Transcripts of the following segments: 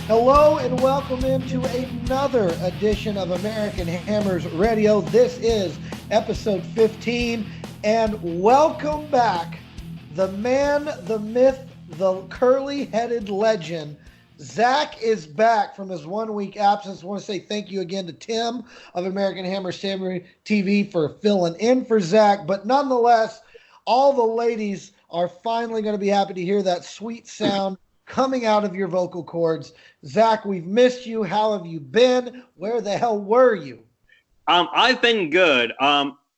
Hello and welcome into another edition of American Hammers Radio. This is episode 15, and welcome back, the man, the myth, the curly-headed legend. Zach is back from his 1 week absence. I want to say thank you again to Tim of American Hammer Samurai TV for filling in for Zach, but nonetheless, all the ladies are finally going to be happy to hear that sweet sound coming out of your vocal cords. Zach, we've missed you. How have you been? Where the hell were you? I've been good.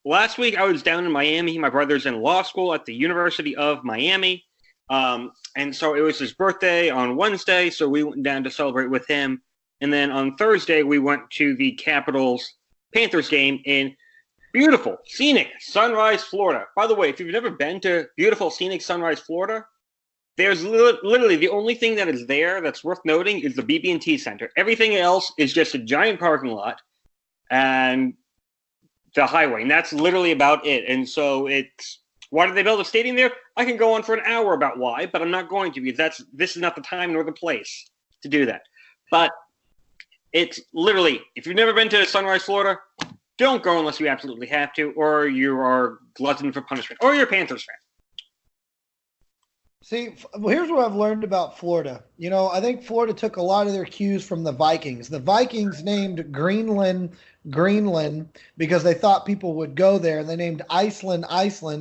Last week I was down in Miami. My brother's in law school at the University of Miami. And so it was his birthday on Wednesday, so we went down to celebrate with him. And then on Thursday, we went to the Capitals-Panthers game in beautiful, scenic Sunrise, Florida. By the way, if you've never been to beautiful, scenic Sunrise, Florida, there's literally the only thing that is there that's worth noting is the BB&T Center. Everything else is just a giant parking lot and the highway, and that's literally about it. And so why did they build a stadium there? I can go on for an hour about why, but I'm not going to because this is not the time nor the place to do that. But it's literally, if you've never been to Sunrise, Florida, don't go unless you absolutely have to, or you are glutton for punishment, or you're a Panthers fan. See, here's what I've learned about Florida. I think Florida took a lot of their cues from the Vikings. The Vikings named Greenland because they thought people would go there, and they named Iceland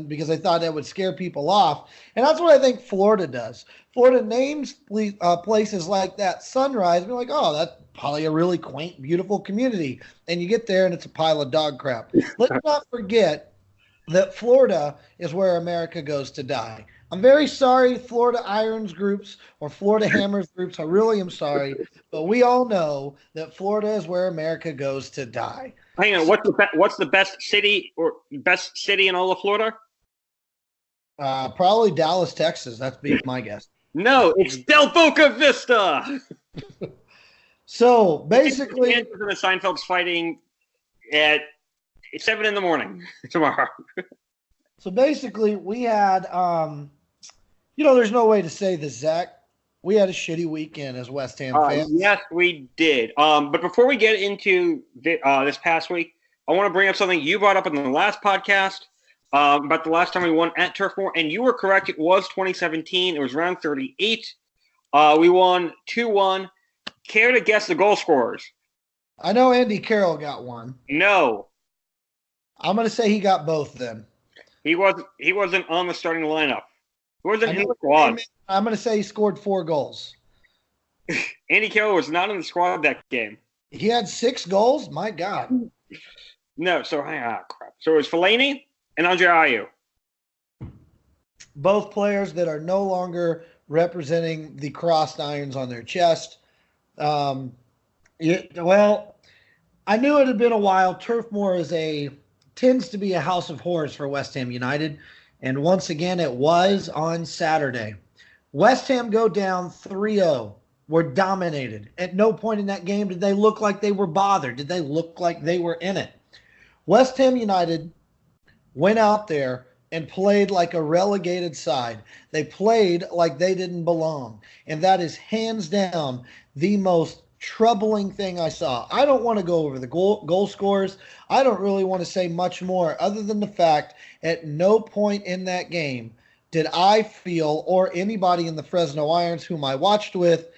because they thought that would scare people off. And that's what I think Florida does. Florida names places like that Sunrise, and you're like, oh, that's probably a really quaint, beautiful community. And you get there, and it's a pile of dog crap. Let's not forget that Florida is where America goes to die. I'm very sorry, Florida Irons groups or Florida Hammers groups. I really am sorry, but we all know that Florida is where America goes to die. Hang on, what's the best city in all of Florida? Probably Dallas, Texas. That's my guess. No, it's Del Boca Vista. So basically, and the Seinfeld's fighting at 7 a.m. tomorrow. So basically, we had, there's no way to say this, Zach. We had a shitty weekend as West Ham fans. Yes, we did. But before we get into this past week, I want to bring up something you brought up in the last podcast about the last time we won at Turf Moor. And you were correct. It was 2017. It was round 38. We won 2-1. Care to guess the goal scorers? I know Andy Carroll got one. No. I'm going to say he got both then. He wasn't on the starting lineup. He wasn't in the squad. I'm going to say he scored 4 goals. Andy Carroll was not in the squad that game. He had 6 goals? My God. No, so crap. So it was Fellaini and Andre Ayew. Both players that are no longer representing the crossed irons on their chest. Well, I knew it had been a while. Turf Moor tends to be a house of horrors for West Ham United, and once again it was on Saturday. West Ham go down 3-0. Were dominated. At no point in that game did they look like they were bothered. Did they look like they were in it? West Ham United went out there and played like a relegated side. They played like they didn't belong, and that is hands down the most troubling thing I saw. I don't want to go over the goal scores. I don't really want to say much more other than the fact at no point in that game did I feel, or anybody in the Fresno Irons whom I watched with,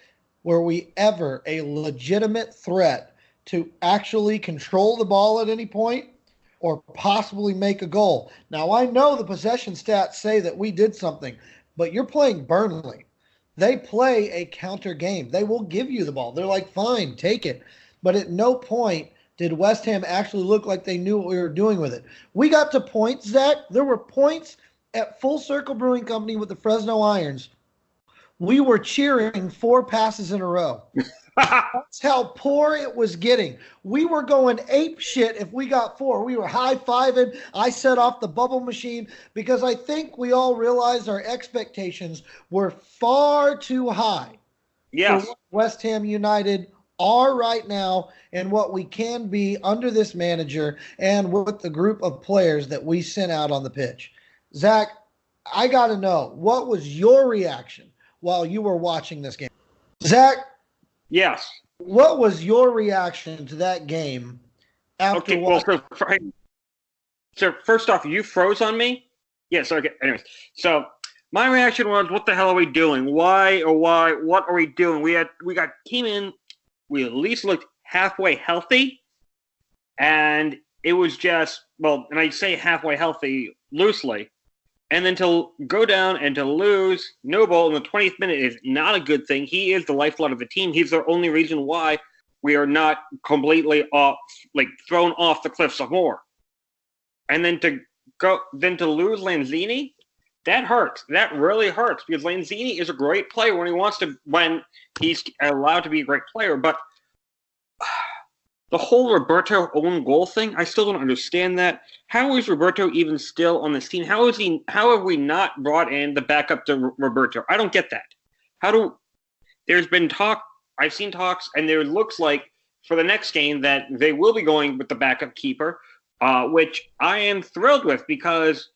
were we ever a legitimate threat to actually control the ball at any point or possibly make a goal. Now, I know the possession stats say that we did something, but you're playing Burnley. They play a counter game. They will give you the ball. They're like, fine, take it. But at no point did West Ham actually look like they knew what we were doing with it. We got to points, Zach. There were points at Full Circle Brewing Company with the Fresno Irons. We were cheering 4 passes in a row. That's how poor it was getting. We were going ape shit if we got 4. We were high-fiving. I set off the bubble machine because I think we all realized our expectations were far too high. Yes. For what West Ham United are right now and what we can be under this manager and with the group of players that we sent out on the pitch. Zach, I got to know, what was your reaction while you were watching this game? Zach, Yes. What was your reaction to that game after Okay, well, watching? so first off, you froze on me? Yes, okay. Anyways, so my reaction was, what the hell are we doing? What are we doing? Came in, we at least looked halfway healthy, and it was just, well, and I say halfway healthy loosely, and then to go down and to lose Noble in the 20th minute is not a good thing. He is the lifeblood of the team. He's the only reason why we are not completely off, like thrown off the cliffs of more. And then to lose Lanzini, that hurts. That really hurts because Lanzini is a great player when he's allowed to be a great player. But the whole Roberto own goal thing, I still don't understand that. How is Roberto even still on this team? How have we not brought in the backup to Roberto? I don't get that. There's been talk, I've seen talks, and there looks like for the next game that they will be going with the backup keeper, which I am thrilled with because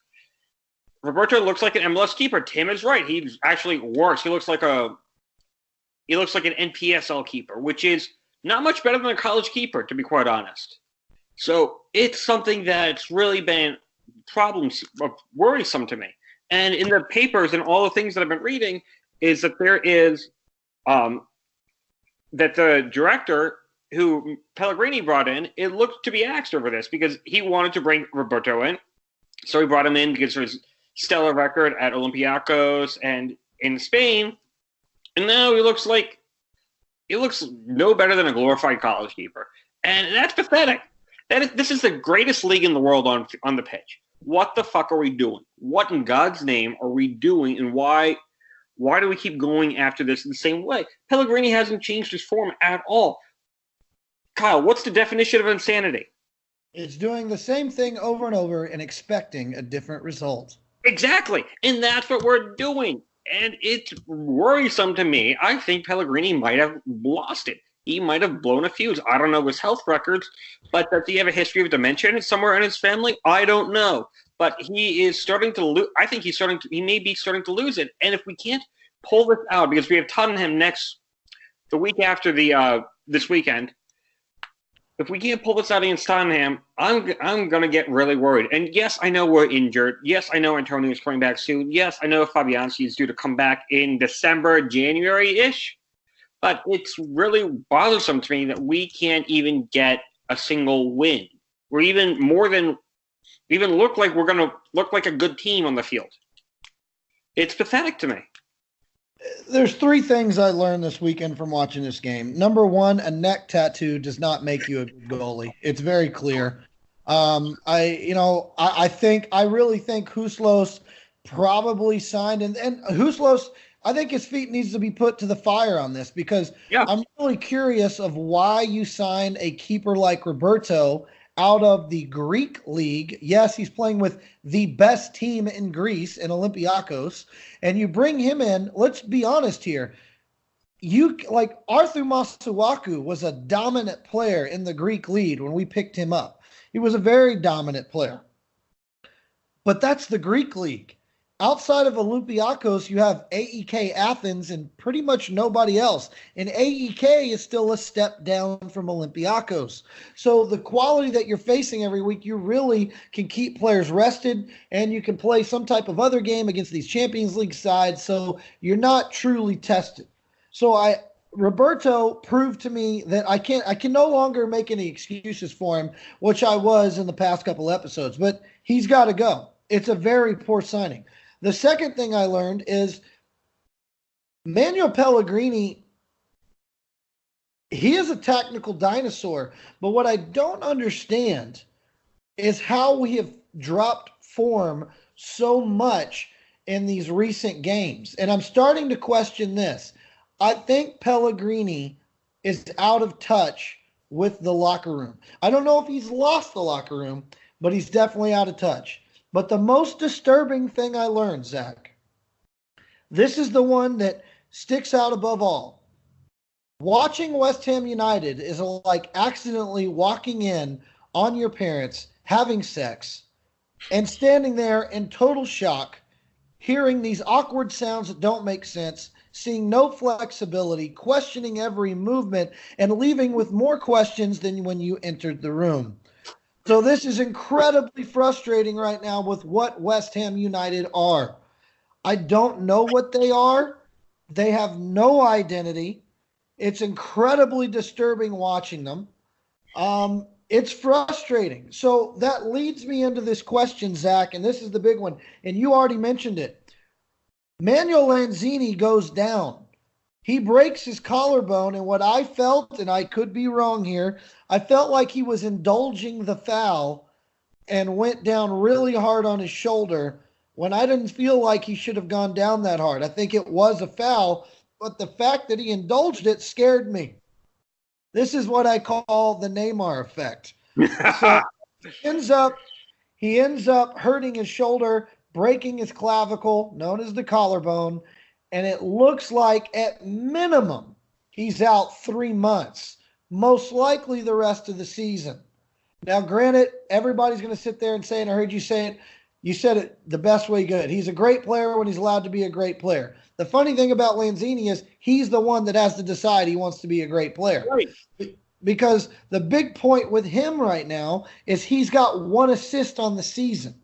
Roberto looks like an MLS keeper. Tim is right. He's actually worse. He looks like an NPSL keeper, which is not much better than a college keeper, to be quite honest. So it's something that's really been worrisome to me. And in the papers and all the things that I've been reading is that there is that the director who Pellegrini brought in, it looked to be axed over this because he wanted to bring Roberto in. So he brought him in because of his stellar record at Olympiacos and in Spain. And now he looks no better than a glorified college keeper. And that's pathetic. This is the greatest league in the world on the pitch. What the fuck are we doing? What in God's name are we doing, and why do we keep going after this the same way? Pellegrini hasn't changed his form at all. Kyle, what's the definition of insanity? It's doing the same thing over and over and expecting a different result. Exactly. And that's what we're doing. And it's worrisome to me. I think Pellegrini might have lost it. He might have blown a fuse. I don't know his health records, but does he have a history of dementia somewhere in his family? I don't know. But he is starting to lose. I think he may be starting to lose it. And if we can't pull this out, because we have Tottenham the week after this weekend, if we can't pull this out against Tottenham, I'm going to get really worried. And yes, I know we're injured. Yes, I know Antonio is coming back soon. Yes, I know Fabianski is due to come back in December, January-ish. But it's really bothersome to me that we can't even get a single win. We even look like we're going to look like a good team on the field. It's pathetic to me. There's three things I learned this weekend from watching this game. Number one, a neck tattoo does not make you a goalie. It's very clear. I really think Huslos probably signed, and Huslos, I think his feet needs to be put to the fire on this because I'm really curious of why you sign a keeper like Roberto out of the Greek league. Yes, he's playing with the best team in Greece in Olympiacos, and you bring him in. Let's be honest here. Arthur Masuaku was a dominant player in the Greek league when we picked him up. He was a very dominant player. But that's the Greek league. Outside of Olympiacos, you have AEK Athens and pretty much nobody else. And AEK is still a step down from Olympiacos. So the quality that you're facing every week, you really can keep players rested, and you can play some type of other game against these Champions League sides. So you're not truly tested. So Roberto proved to me that I can no longer make any excuses for him, which I was in the past couple episodes. But he's got to go. It's a very poor signing. The second thing I learned is Manuel Pellegrini, he is a technical dinosaur, but what I don't understand is how we have dropped form so much in these recent games. And I'm starting to question this. I think Pellegrini is out of touch with the locker room. I don't know if he's lost the locker room, but he's definitely out of touch. But the most disturbing thing I learned, Zach, this is the one that sticks out above all. Watching West Ham United is like accidentally walking in on your parents, having sex, and standing there in total shock, hearing these awkward sounds that don't make sense, seeing no flexibility, questioning every movement, and leaving with more questions than when you entered the room. So this is incredibly frustrating right now with what West Ham United are. I don't know what they are. They have no identity. It's incredibly disturbing watching them. It's frustrating. So that leads me into this question, Zach, and this is the big one. And you already mentioned it. Manuel Lanzini goes down. He breaks his collarbone, and what I felt, and I could be wrong here, I felt like he was indulging the foul and went down really hard on his shoulder when I didn't feel like he should have gone down that hard. I think it was a foul, but the fact that he indulged it scared me. This is what I call the Neymar effect. So he ends up hurting his shoulder, breaking his clavicle, known as the collarbone, and it looks like at minimum he's out 3 months, most likely the rest of the season. Now, granted, everybody's going to sit there and say, and I heard you say it, you said it the best way good. He's a great player when he's allowed to be a great player. The funny thing about Lanzini is he's the one that has to decide he wants to be a great player. Right. Because the big point with him right now is he's got 1 assist on the season.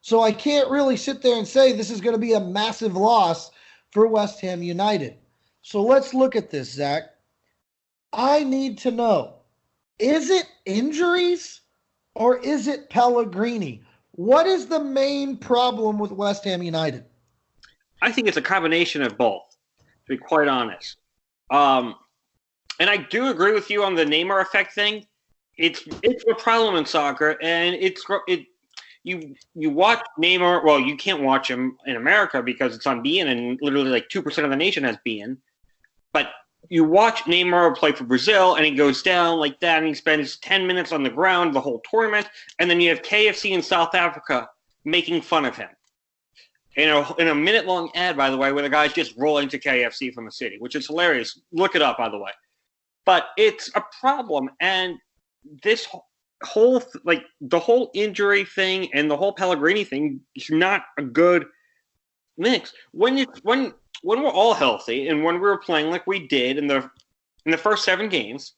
So I can't really sit there and say this is going to be a massive loss for West Ham United. So let's look at this, Zach. I need to know, is it injuries or is it Pellegrini? What is the main problem with West Ham United? I think it's a combination of both, to be quite honest. And I do agree with you on the Neymar effect thing. It's a problem in soccer, and you watch Neymar. Well, you can't watch him in America because it's on beIN, and literally like 2% of the nation has beIN. But you watch Neymar play for Brazil, and he goes down like that, and he spends 10 minutes on the ground the whole tournament, and then you have KFC in South Africa making fun of him. In a minute-long ad, by the way, where the guy's just rolling to KFC from the city, which is hilarious. Look it up, by the way. But it's a problem, and this whole the whole injury thing and the whole Pellegrini thing is not a good mix. When we're all healthy and when we were playing like we did in the first 7 games,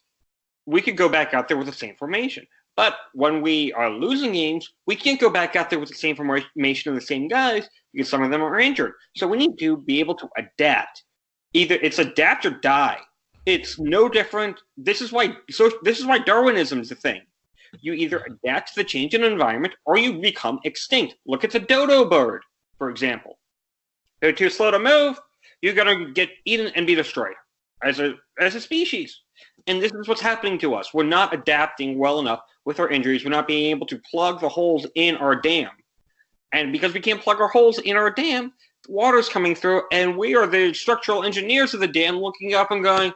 we could go back out there with the same formation. But when we are losing games, we can't go back out there with the same formation of the same guys because some of them are injured. So we need to be able to adapt. Either it's adapt or die. It's no different. This is why Darwinism is a thing. You either adapt to the change in environment or you become extinct. Look at the dodo bird, for example. They're too slow to move. You're going to get eaten and be destroyed as a species. And this is what's happening to us. We're not adapting well enough with our injuries. We're not being able to plug the holes in our dam. And because we can't plug our holes in our dam, water's coming through, and we are the structural engineers of the dam looking up and going,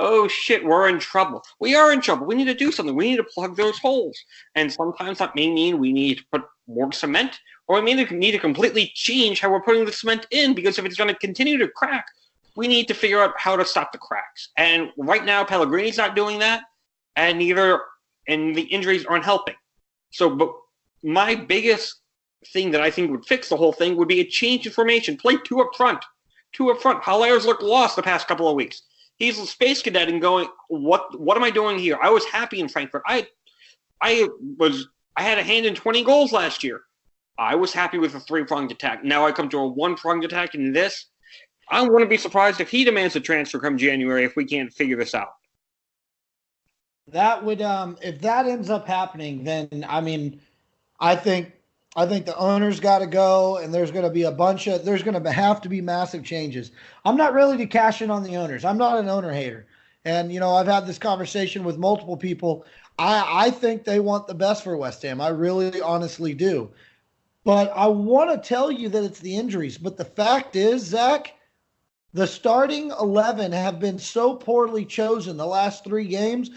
oh shit, we're in trouble. We are in trouble. We need to do something. We need to plug those holes. And sometimes that may mean we need to put more cement, or we may need to completely change how we're putting the cement in, because if it's going to continue to crack, we need to figure out how to stop the cracks. And right now, Pellegrini's not doing that, and the injuries aren't helping. So, but my biggest thing that I think would fix the whole thing would be a change in formation. Play 2 up front. 2 up front. Haller's looked lost the past couple of weeks. He's a space cadet and going, what am I doing here? I was happy in Frankfurt. I had a hand in 20 goals last year. I was happy with a 3-pronged attack. Now I come to a 1-pronged attack in this. I wouldn't be surprised if he demands a transfer come January if we can't figure this out. That would, if that ends up happening, then I think the owner's got to go, and there's going to be there's going to have to be massive changes. I'm not ready to cash in on the owners. I'm not an owner hater. And, I've had this conversation with multiple people. I think they want the best for West Ham. I really honestly do. But I want to tell you that it's the injuries. But the fact is, Zach, the starting 11 have been so poorly chosen the last 3 games.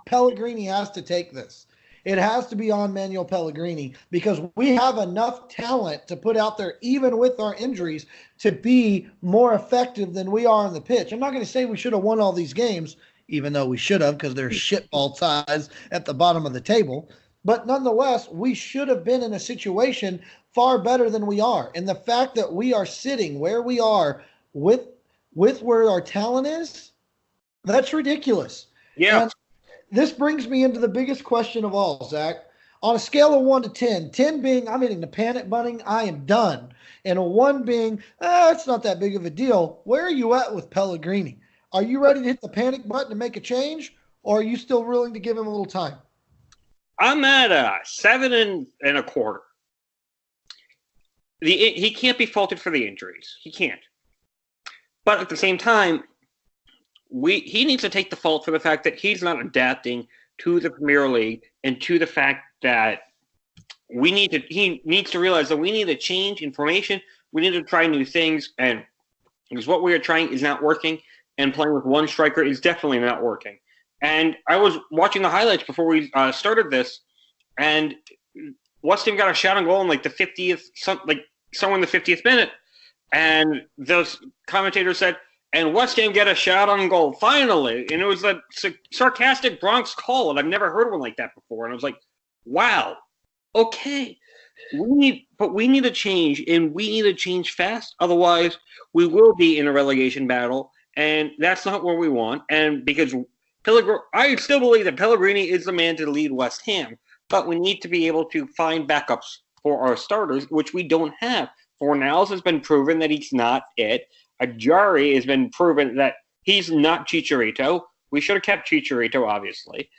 Pellegrini has to take this. It has to be on Manuel Pellegrini, because we have enough talent to put out there, even with our injuries, to be more effective than we are on the pitch. I'm not going to say we should have won all these games, even though we should have, because they're shitball ties at the bottom of the table. But nonetheless, we should have been in a situation far better than we are. And the fact that we are sitting where we are with where our talent is, that's ridiculous. Yeah. And this brings me into the biggest question of all, Zach. On a scale of 1 to 10, 10 being I'm hitting the panic button, I am done. And a 1 being, it's not that big of a deal. Where are you at with Pellegrini? Are you ready to hit the panic button and make a change? Or are you still willing to give him a little time? I'm at a 7.25. He can't be faulted for the injuries. He can't. But at the same time, he needs to take the fault for the fact that he's not adapting to the Premier League and to the fact that he needs to realize that we need to change information. We need to try new things, and because what we are trying is not working, and playing with one striker is definitely not working. And I was watching the highlights before we started this, and West Ham got a shot on goal in like the 50th, somewhere in the 50th minute, and those commentators said, and West Ham get a shot on goal, finally. And it was a sarcastic Bronx call, and I've never heard one like that before. And I was like, wow, okay. We need to change, and we need to change fast. Otherwise, we will be in a relegation battle, and that's not what we want. And because I still believe that Pellegrini is the man to lead West Ham, but we need to be able to find backups for our starters, which we don't have. Fornals has been proven that he's not it. Ajari has been proven that he's not Chicharito. We should have kept Chicharito, obviously.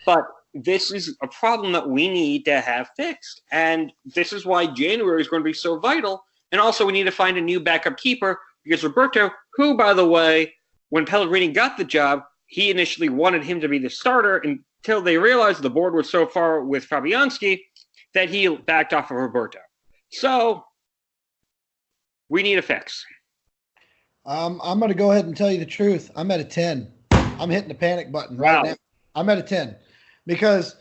But this is a problem that we need to have fixed. And this is why January is going to be so vital. And also we need to find a new backup keeper because Roberto, who, by the way, when Pellegrini got the job, he initially wanted him to be the starter until they realized the board was so far with Fabianski that he backed off of Roberto. So we need a fix. I'm going to go ahead and tell you the truth. I'm at a 10. I'm hitting the panic button right now. I'm at a 10 because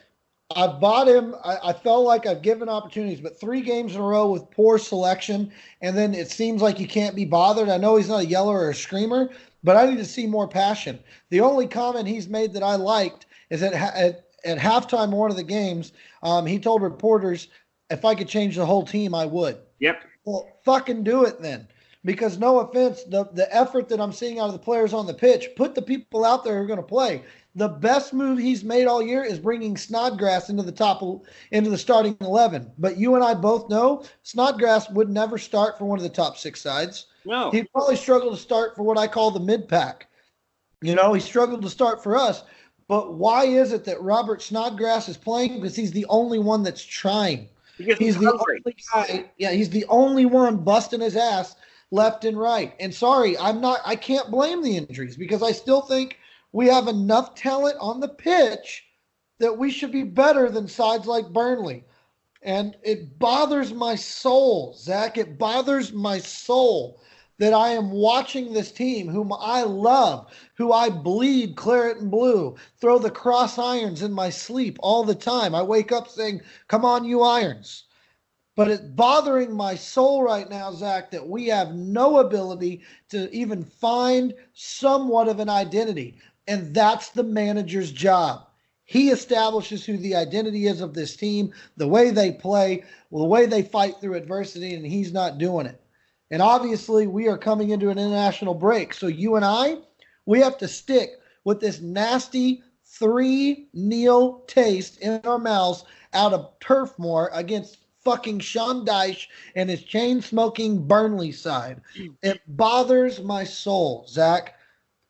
I've bought him. I felt like I've given opportunities, but 3 games in a row with poor selection, and then it seems like you can't be bothered. I know he's not a yeller or a screamer, but I need to see more passion. The only comment he's made that I liked is that at halftime of one of the games, he told reporters, if I could change the whole team, I would. Yep. Well, fucking do it then. Because no offense, the effort that I'm seeing out of the players on the pitch, put the people out there who are going to play. The best move he's made all year is bringing Snodgrass into the starting 11. But you and I both know Snodgrass would never start for one of the top 6 sides. No. He'd probably struggle to start for what I call the mid-pack. He struggled to start for us. But why is it that Robert Snodgrass is playing? Because he's the only one that's trying. He's the only guy. Yeah, he's the only one busting his ass left and right. And sorry, I can't blame the injuries because I still think we have enough talent on the pitch that we should be better than sides like Burnley. And it bothers my soul, Zach. It bothers my soul that I am watching this team whom I love, who I bleed claret and blue, throw the cross irons in my sleep all the time. I wake up saying, come on, you irons. But it's bothering my soul right now, Zach, that we have no ability to even find somewhat of an identity. And that's the manager's job. He establishes who the identity is of this team, the way they play, the way they fight through adversity, and he's not doing it. And obviously, we are coming into an international break. So you and we have to stick with this nasty 3-0 taste in our mouths out of Turf Moor against fucking Sean Dyche and his chain-smoking Burnley side. It bothers my soul, Zach.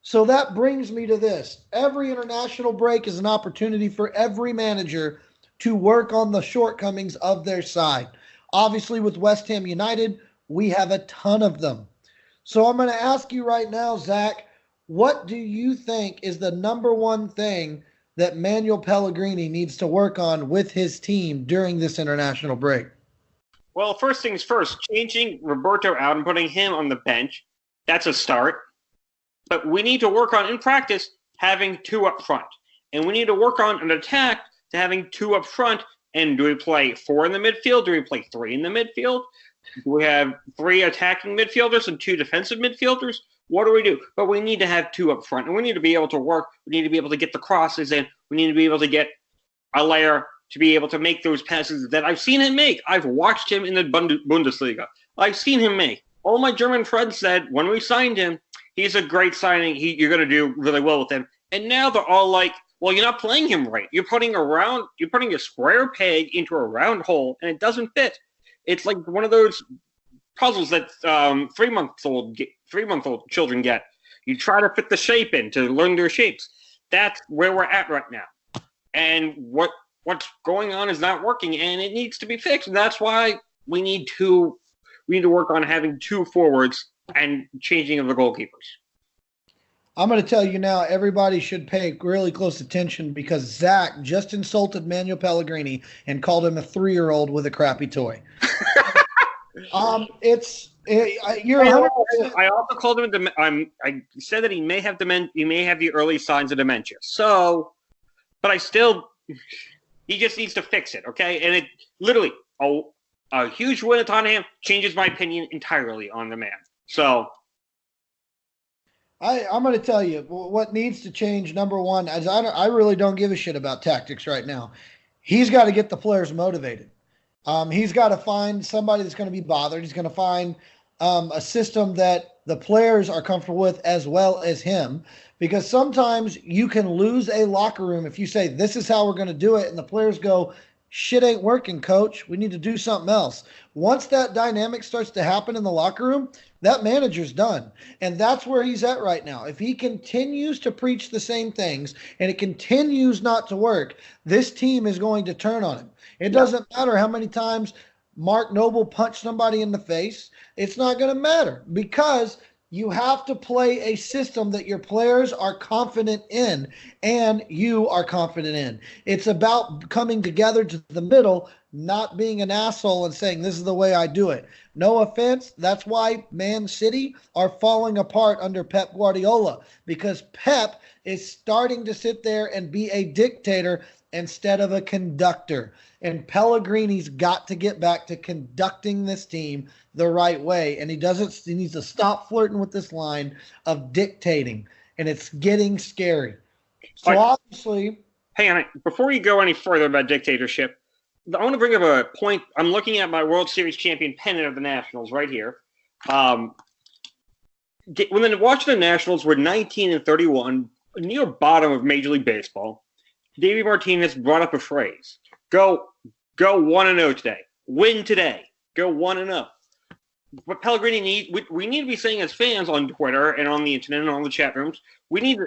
So that brings me to this. Every international break is an opportunity for every manager to work on the shortcomings of their side. Obviously, with West Ham United, we have a ton of them. So I'm going to ask you right now, Zach, what do you think is the number one thing that Manuel Pellegrini needs to work on with his team during this international break? Well, first things first, changing Roberto out and putting him on the bench, that's a start. But we need to work on, in practice, having 2 up front. And we need to work on an attack to having 2 up front. And do we play 4 in the midfield? Do we play 3 in the midfield? Do we have 3 attacking midfielders and 2 defensive midfielders? What do we do? But we need to have 2 up front, and we need to be able to work. We need to be able to get the crosses in. We need to be able to get Allaire to be able to make those passes that I've seen him make. I've watched him in the Bundesliga. I've seen him make. All my German friends said when we signed him, he's a great signing. You're going to do really well with him. And now they're all like, well, you're not playing him right. You're putting a square peg into a round hole, and it doesn't fit. It's like one of those puzzles that 3-month-old children get. You try to fit the shape in to learn their shapes. That's where we're at right now. And what's going on is not working, and it needs to be fixed. And that's why we need to work on having 2 forwards and changing of the goalkeepers. I'm going to tell you now, everybody should pay really close attention because Zach just insulted Manuel Pellegrini and called him a 3-year-old with a crappy toy. You're 100%. I also called him. I said that he may have He may have the early signs of dementia. So, but he just needs to fix it, okay? And it literally a huge win at Tottenham changes my opinion entirely on the man. So, I'm going to tell you what needs to change. Number one, as I really don't give a shit about tactics right now. He's got to get the players motivated. He's got to find somebody that's going to be bothered. He's going to find a system that the players are comfortable with as well as him. Because sometimes you can lose a locker room if you say, this is how we're going to do it. And the players go, shit ain't working, coach. We need to do something else. Once that dynamic starts to happen in the locker room, that manager's done. And that's where he's at right now. If he continues to preach the same things and it continues not to work, this team is going to turn on him. It doesn't matter how many times Mark Noble punched somebody in the face. It's not going to matter because you have to play a system that your players are confident in and you are confident in. It's about coming together to the middle, not being an asshole and saying, this is the way I do it. No offense. That's why Man City are falling apart under Pep Guardiola because Pep is starting to sit there and be a dictator instead of a conductor. And Pellegrini's got to get back to conducting this team the right way. And he needs to stop flirting with this line of dictating. And it's getting scary. So obviously. Hang on. Before you go any further about dictatorship, I want to bring up a point. I'm looking at my World Series champion pennant of the Nationals right here. When the Washington Nationals were 19-31, near bottom of Major League Baseball, Davey Martinez brought up a phrase. Go 1-0 today. Win today. Go 1-0. What Pellegrini we need to be saying as fans on Twitter and on the internet and on the chat rooms, we need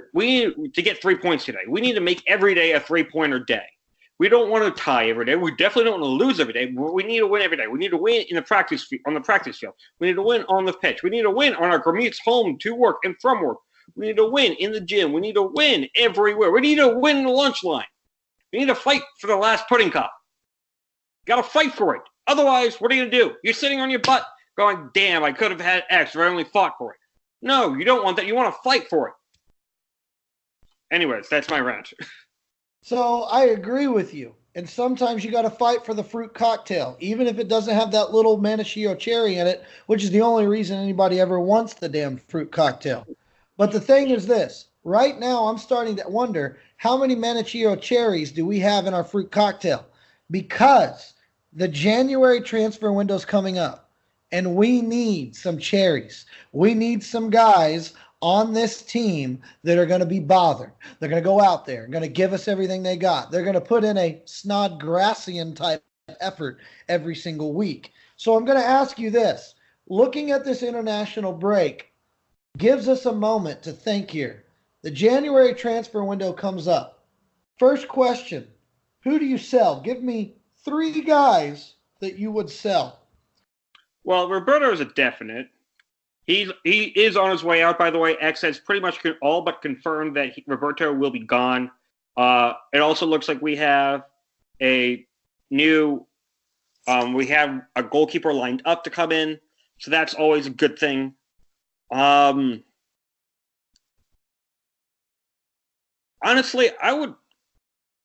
to get 3 points today. We need to make every day a 3-pointer day. We don't want to tie every day. We definitely don't want to lose every day. We need to win every day. We need to win on the practice field. We need to win on the pitch. We need to win on our commutes home to work and from work. We need to win in the gym. We need to win everywhere. We need to win in the lunch line. We need to fight for the last pudding cup. Got to fight for it. Otherwise, what are you going to do? You're sitting on your butt going, damn, I could have had X if I only fought for it. No, you don't want that. You want to fight for it. Anyways, that's my rant. So I agree with you. And sometimes you got to fight for the fruit cocktail, even if it doesn't have that little maraschino cherry in it, which is the only reason anybody ever wants the damn fruit cocktail. But the thing is this. Right now, I'm starting to wonder how many maraschino cherries do we have in our fruit cocktail? Because the January transfer window is coming up, and we need some cherries. We need some guys on this team that are going to be bothered. They're going to go out there, going to give us everything they got. They're going to put in a Snodgrassian type effort every single week. So I'm going to ask you this. Looking at this international break gives us a moment to think here. The January transfer window comes up. First question, who do you sell? Give me 3 guys that you would sell. Well, Roberto is a definite. He is on his way out, by the way. X has pretty much all but confirmed that Roberto will be gone. It also looks like we have a new we have a goalkeeper lined up to come in, so that's always a good thing. Honestly, I would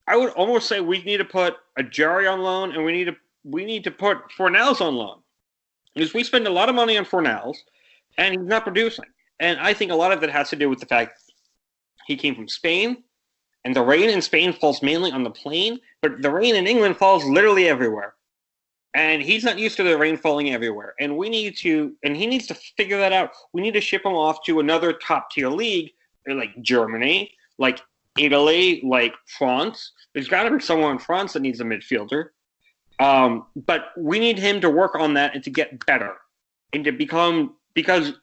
almost say we need to put Ajari on loan, and we need to put Fornals on loan, because we spend a lot of money on Fornals, and he's not producing. And I think a lot of that has to do with the fact he came from Spain, And the rain in Spain falls mainly on the plain, but the rain in England falls literally everywhere. And he's not used to the rain falling everywhere. And he needs to figure that out. We need to ship him off to another top tier league, like Germany, like Italy, like France. There's got to be someone in France that needs a midfielder. But we need him to work on that and to get better and to become, because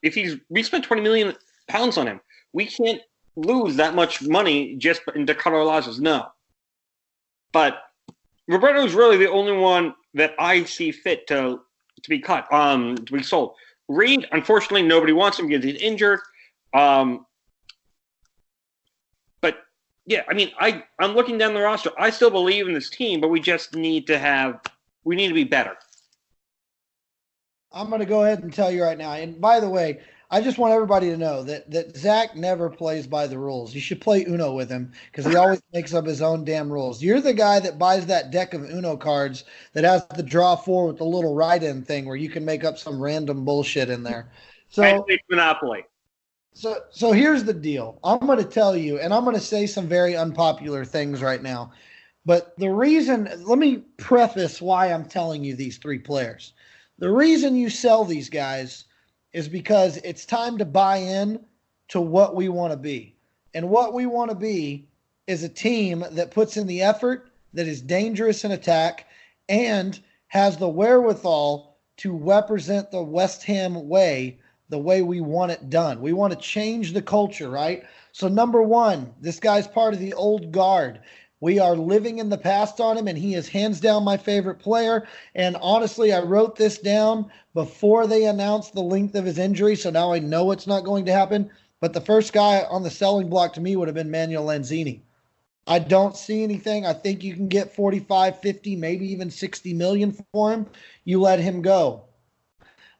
we spent £20 million on him. We can't lose that much money just into cut our losses. No. But Roberto's really the only one that I see fit to be cut, to be sold. Reed, unfortunately, nobody wants him because he's injured. But yeah, I mean, I'm looking down the roster. I still believe in this team, but we just need to be better. I'm going to go ahead and tell you right now. And by the way, I just want everybody to know that Zach never plays by the rules. You should play Uno with him because he always makes up his own damn rules. You're the guy that buys that deck of Uno cards that has the draw four with the little write-in thing where you can make up some random bullshit in there. So Monopoly. So here's the deal. I'm going to tell you, and I'm going to say some very unpopular things right now. But let me preface why I'm telling you these three players. The reason you sell these guys is because it's time to buy in to what we want to be. And what we want to be is a team that puts in the effort, that is dangerous in attack, and has the wherewithal to represent the West Ham way, the way we want it done. We want to change the culture, right? So number one, this guy's part of the old guard. We are living in the past on him, and he is hands down my favorite player. And honestly, I wrote this down before they announced the length of his injury, so now I know it's not going to happen. But the first guy on the selling block to me would have been Manuel Lanzini. I don't see anything. I think you can get 45, 50, maybe even 60 million for him. You let him go.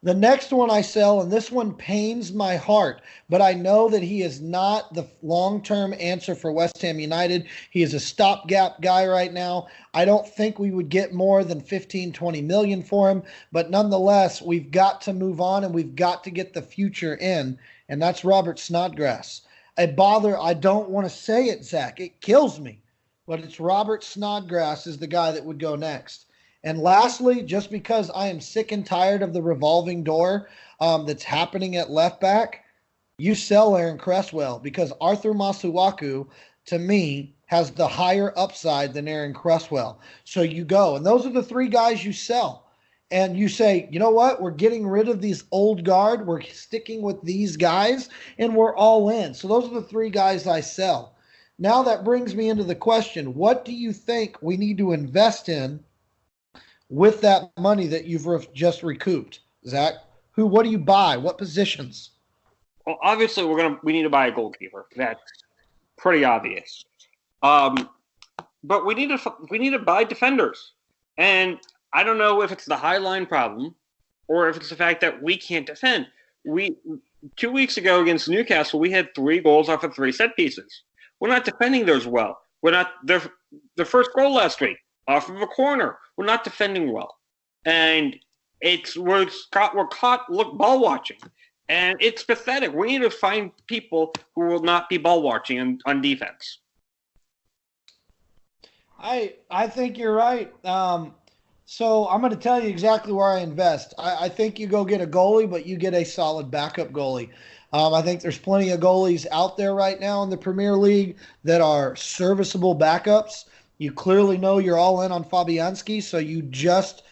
The next one I sell, and this one pains my heart, but I know that he is not the long-term answer for West Ham United. He is a stopgap guy right now. I don't think we would get more than 15, 20 million for him, but nonetheless, we've got to move on and we've got to get the future in, and that's Robert Snodgrass. I don't want to say it, Zach. It kills me, but it's Robert Snodgrass is the guy that would go next. And lastly, just because I am sick and tired of the revolving door that's happening at left back, you sell Aaron Cresswell because Arthur Masuaku, to me, has the higher upside than Aaron Cresswell. So you go. And those are the three guys you sell. And you say, you know what? We're getting rid of these old guard. We're sticking with these guys, and we're all in. So those are the three guys I sell. Now that brings me into the question, what do you think we need to invest in with that money that you've just recouped, Zach? What do you buy? What positions? Well, obviously we need to buy a goalkeeper. That's pretty obvious. But we need to buy defenders. And I don't know if it's the high line problem or if it's the fact that we can't defend. 2 weeks ago against Newcastle, we had 3 goals off of 3 set pieces. We're not defending those well. We're not the first goal last week off of a corner. We're not defending well, and we're caught ball watching, and it's pathetic. We need to find people who will not be ball watching on defense. I think you're right. So I'm going to tell you exactly where I invest. I think you go get a goalie, but you get a solid backup goalie. I think there's plenty of goalies out there right now in the Premier League that are serviceable backups. You clearly know you're all in on Fabianski, so you just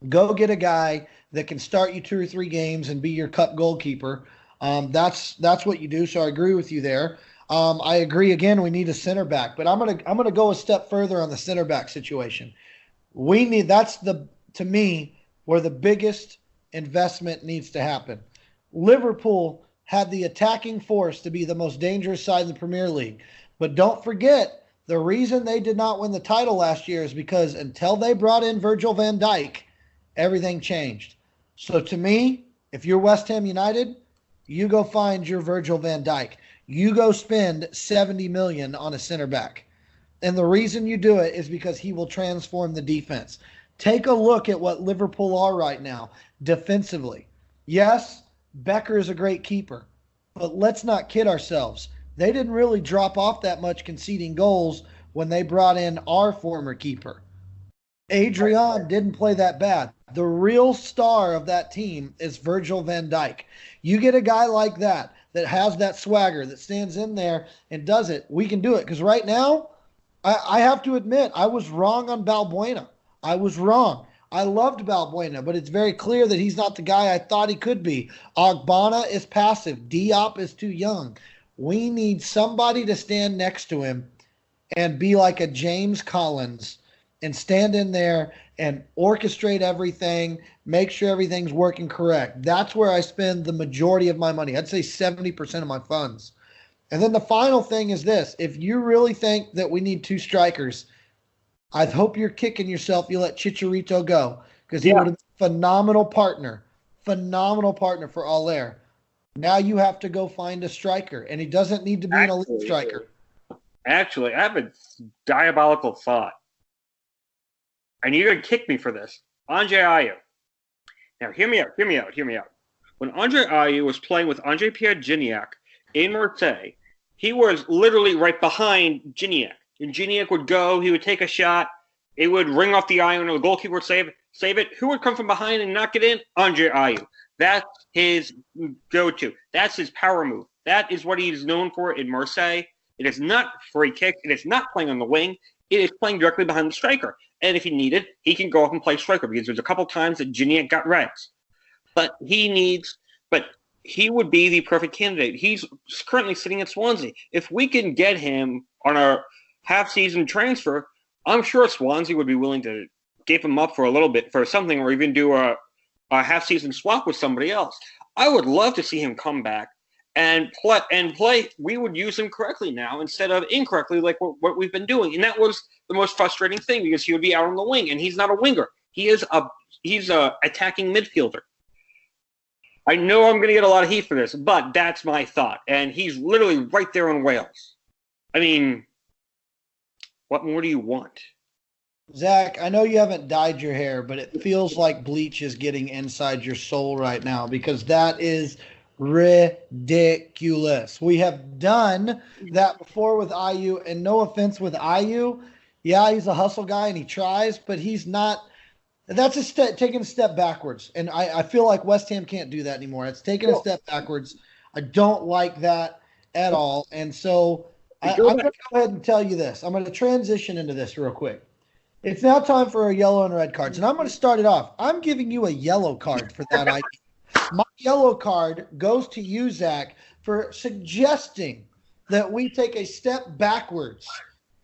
go get a guy that can start you 2 or 3 games and be your cup goalkeeper. That's what you do. So I agree with you there. I agree again. We need a center back, but I'm gonna go a step further on the center back situation. To me, where the biggest investment needs to happen. Liverpool had the attacking force to be the most dangerous side in the Premier League, but don't forget. The reason they did not win the title last year is because until they brought in Virgil van Dijk, everything changed. So to me, if you're West Ham United, you go find your Virgil van Dijk. You go spend 70 million on a center back. And the reason you do it is because he will transform the defense. Take a look at what Liverpool are right now defensively. Yes, Becker is a great keeper, but let's not kid ourselves. They didn't really drop off that much conceding goals when they brought in our former keeper. Adrian didn't play that bad. The real star of that team is Virgil van Dijk. You get a guy like that has that swagger, that stands in there and does it, we can do it. Because right now, I have to admit, I was wrong on Balbuena. I was wrong. I loved Balbuena, but it's very clear that he's not the guy I thought he could be. Ogbonna is passive. Diop is too young. We need somebody to stand next to him and be like a James Collins and stand in there and orchestrate everything, make sure everything's working correct. That's where I spend the majority of my money. I'd say 70% of my funds. And then the final thing is this. If you really think that we need two strikers, I hope you're kicking yourself you let Chicharito go, because he would have been a phenomenal partner for Aller. Now you have to go find a striker, and he doesn't need to be an elite striker. Actually, I have a diabolical thought. And you're going to kick me for this. Andre Ayew. Now, hear me out. When Andre Ayew was playing with Andre Pierre Gignac in Marseille, he was literally right behind Gignac. And Gignac would go, he would take a shot, it would ring off the iron, and the goalkeeper would save it. Who would come from behind and knock it in? Andre Ayew. That's his go-to. That's his power move. That is what he's known for in Marseille. It is not free kicks. It is not playing on the wing. It is playing directly behind the striker. And if he needed, he can go up and play striker, because there's a couple times that Gignac got reds. But he would be the perfect candidate. He's currently sitting at Swansea. If we can get him on a half-season transfer, I'm sure Swansea would be willing to give him up for a little bit for something, or even do a half-season swap with somebody else. I would love to see him come back and play. We would use him correctly now instead of incorrectly, like what we've been doing. And that was the most frustrating thing, because he would be out on the wing, and he's not a winger. He's a attacking midfielder. I know I'm going to get a lot of heat for this, but that's my thought. And he's literally right there in Wales. I mean, what more do you want? Zach, I know you haven't dyed your hair, but it feels like bleach is getting inside your soul right now, because that is ridiculous. We have done that before with Ayew, and no offense with Ayew. Yeah, he's a hustle guy and he tries, but he's not. That's taking a step backwards. And I feel like West Ham can't do that anymore. It's taking a step backwards. I don't like that at all. And so I'm going to go ahead and tell you this. I'm going to transition into this real quick. It's now time for our yellow and red cards. And I'm going to start it off. I'm giving you a yellow card for that idea. My yellow card goes to you, Zach, for suggesting that we take a step backwards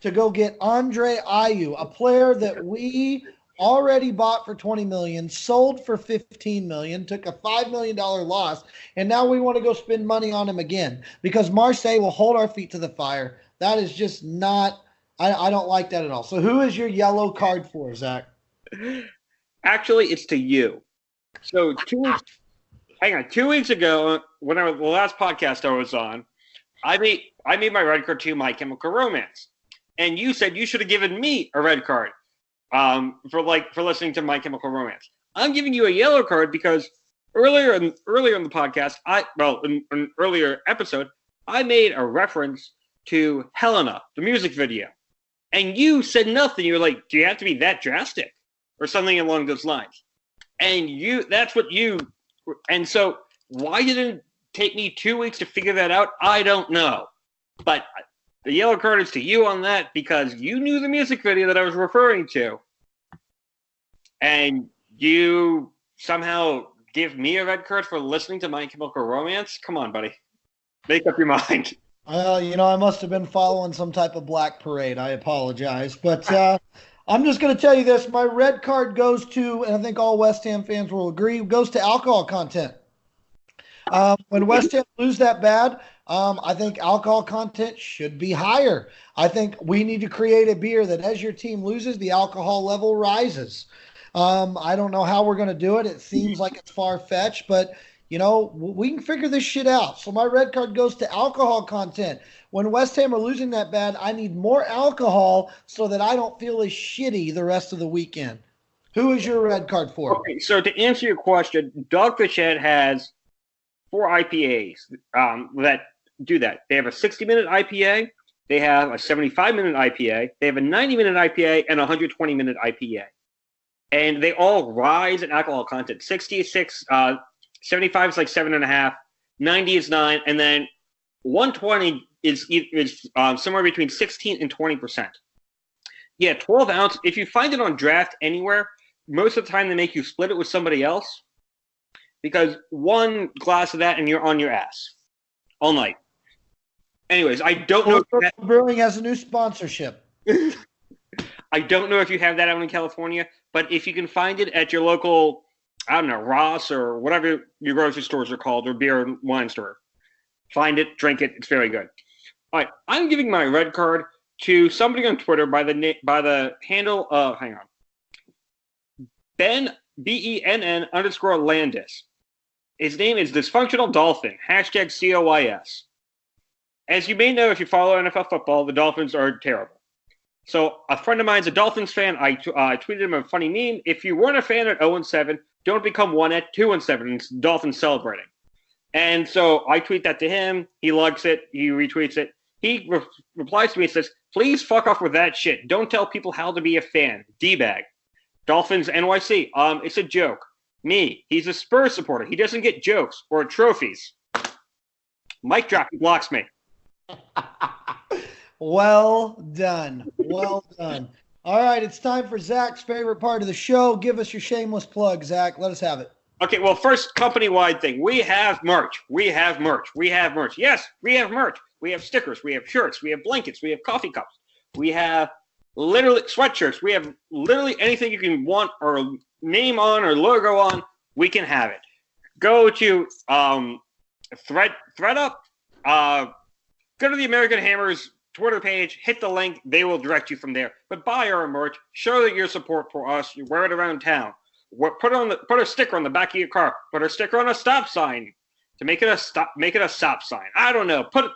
to go get Andre Ayew, a player that we already bought for $20 million, sold for $15 million, took a $5 million loss, and now we want to go spend money on him again because Marseille will hold our feet to the fire. That is just not – I don't like that at all. So who is your yellow card for, Zach? Actually, it's to you. So 2 weeks ago, when the last podcast I was on, I made my red card to My Chemical Romance. And you said you should have given me a red card. For listening to My Chemical Romance. I'm giving you a yellow card because earlier in the podcast, in an earlier episode, I made a reference to Helena, the music video. And you said nothing. You were like, do you have to be that drastic? Or something along those lines. And so why didn't it take me 2 weeks to figure that out? I don't know. But the yellow card is to you on that because you knew the music video that I was referring to. And you somehow give me a red card for listening to My Chemical Romance? Come on, buddy. Make up your mind. I must have been following some type of black parade. I apologize. But I'm just going to tell you this. My red card goes to, and I think all West Ham fans will agree, goes to alcohol content. When West Ham lose that bad, I think alcohol content should be higher. I think we need to create a beer that as your team loses, the alcohol level rises. I don't know how we're going to do it. It seems like it's far-fetched, but, we can figure this shit out. So my red card goes to alcohol content. When West Ham are losing that bad, I need more alcohol so that I don't feel as shitty the rest of the weekend. Who is your red card for? Okay, so to answer your question, Dogfish Head has 4 IPAs that do that. They have a 60-minute IPA. They have a 75-minute IPA. They have a 90-minute IPA and a 120-minute IPA. And they all rise in alcohol content. 60 is 6, 75 is like 7.5, 90 is 9, and then 120 is somewhere between 16 and 20%. Yeah, 12 ounce. If you find it on draft anywhere, most of the time they make you split it with somebody else, because one glass of that and you're on your ass all night. Anyways, I don't know. Brewing has a new sponsorship. I don't know if you have that out in California, but if you can find it at your local, I don't know, Ross or whatever your grocery stores are called, or beer and wine store, find it, drink it. It's very good. All right, I'm giving my red card to somebody on Twitter by the handle of, hang on, Ben BENN_Landis. His name is Dysfunctional Dolphin, #COYS. As you may know, if you follow NFL football, the Dolphins are terrible. So a friend of mine's a Dolphins fan. I tweeted him a funny meme. If you weren't a fan at 0-7, don't become one at 2-7. It's Dolphins celebrating. And so I tweet that to him. He likes it. He retweets it. He replies to me and says, "Please fuck off with that shit. Don't tell people how to be a fan. D-bag. Dolphins NYC. It's a joke. Me. He's a Spurs supporter. He doesn't get jokes or trophies." Mic drop. He blocks me. Well done. Well done. All right, it's time for Zach's favorite part of the show. Give us your shameless plug, Zach. Let us have it. Okay, well, first, company-wide thing. We have merch. We have merch. We have merch. Yes, we have merch. We have stickers. We have shirts. We have blankets. We have coffee cups. We have literally sweatshirts. We have literally anything you can want or name on or logo on. We can have it. Go to ThreadUp. Go to the American Hammers Twitter page, hit the link. They will direct you from there. But buy our merch. Show that your support for us. You wear it around town. Put a sticker on the back of your car. Put a sticker on a stop sign to make it a stop sign. I don't know. Put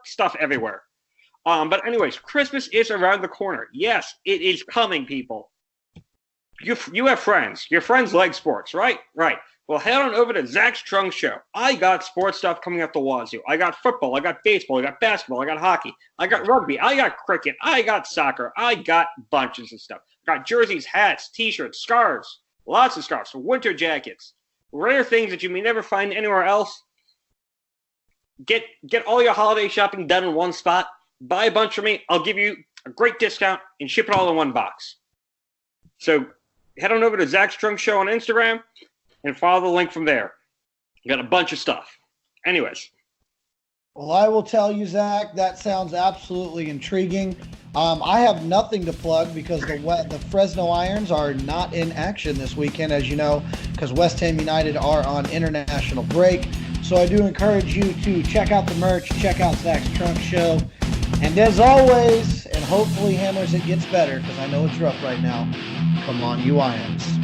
stuff everywhere. But anyways, Christmas is around the corner. Yes, it is coming, people. You have friends. Your friends like sports, right? Right. Well, head on over to Zach's Trunk Show. I got sports stuff coming up the wazoo. I got football. I got baseball. I got basketball. I got hockey. I got rugby. I got cricket. I got soccer. I got bunches of stuff. I got jerseys, hats, T-shirts, scarves, lots of scarves, winter jackets, rare things that you may never find anywhere else. Get all your holiday shopping done in one spot. Buy a bunch from me. I'll give you a great discount and ship it all in one box. So head on over to Zach's Trunk Show on Instagram and follow the link from there. You got a bunch of stuff. Anyways. Well, I will tell you, Zach, that sounds absolutely intriguing. I have nothing to plug because the Fresno Irons are not in action this weekend, as you know, because West Ham United are on international break. So I do encourage you to check out the merch, check out Zach's Trunk Show. And as always, and hopefully Hammers, it gets better, because I know it's rough right now, come on, you Irons.